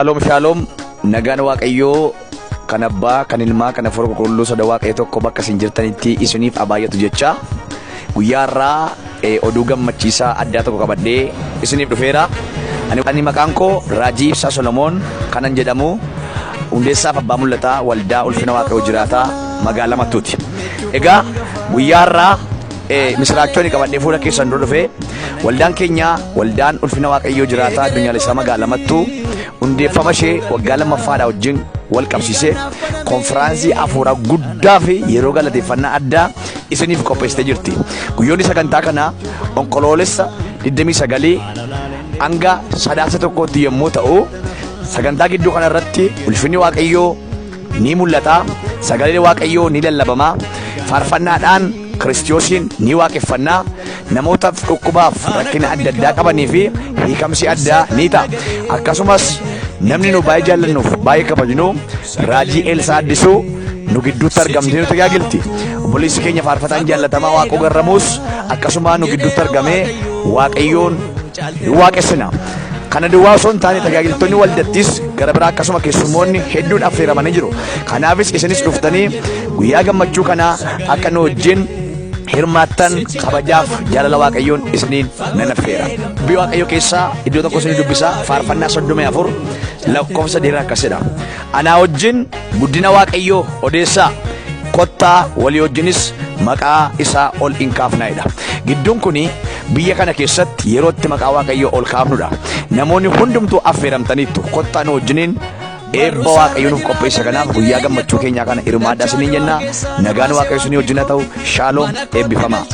Shalom shalom nagaan waaqayyoo kan abbaa kan ilmaa kan hafuura qulqulluu sada waaqayyo tokko bakka isin jirtanitti isiniif abaayatu jecha guyyaa irraa oduu gammachiisaa addaa tokko qabadhee isiniif dhufeera. Ani maqaan koo Raajii Ibsaa Solomoon kanan jedhamu hundeessaaf abbaa mul'ataa waldaa ulfina waaqayyoo jiraataa magaalaa Mattuuti. Egaa guyyaa irraa misraachooni qabadhee fuula keessan dura dhufee waldaan keenya waldaan ulfina waaqayyoo jiraataa addunyaalessaa magaalaa Mattuu hundeeffama ishee waggaa lammaffaadhaa wajjin wal qabsiisee konfiraansii hafuuraa guddaa fi yeroo galateeffannaa addaa isiniif qopheessitee jirti. Guyyoonni sagantaa kanaa onkoloolessa 29 hanga sadaasa tokkootti yommuu ta'u, sagantaa gidduu kana irratti ulfinni waaqayyoo ni mul'ata, sagalee waaqayyoo ni lallabama, faarfannaadhaan Kiristoosiin ni waaqeffannaa, namootaaf dhukkubaaf rakkina adda addaa qabanii fi hiikamsi addaa ni ta'a. Akkasumas namni nu baay'ee jaallannuuf baay'ee kabajnu Raajii Elsaa Addisuu nu gidduutti argamtee nu tajaajilti. Obboleessi keenya faarfataan jaallatamaa Waaqoo Garramuus akkasuma nu gidduutti argamee waaqayyoon waaqessina. Kana duwwaa osoo hin taane tajaajiltoonni waldattis gara biraa akkasuma keessummoonni hedduun affeeramanii jiru. Kanaafis isinis dhuftanii guyyaa gammachuu kanaa akka nu wajjin hirmaattan kabajaaf jaalala waaqayyoon isiniin nan affeera. Dubbii waaqayyoo keessaa iddoo tokko isin dubbisaa faarfannaa 34 lakkoofsa dheeraa akkasidha. Anaa wajjin guddina waaqayyoo odeessaa, kottaa walii wajjinis maqaa isaa ol hin kaafnaa'edha. Gidduun kuni biyya kana keessatti yeroo itti maqaa waaqayyoo ol kaafnudha. Namoonni hundumtuu affeeramtaniittu kottaa nu wajjiniin eebba waaqayyoo nuuf qopheessa. Kanaaf guyyaa gammachuu keenyaa kana hirmaadhaa isiniin jenna. Nagaan waaqayyoo isinii wajjin haa ta'u. Shaaloom, eebbifamaa.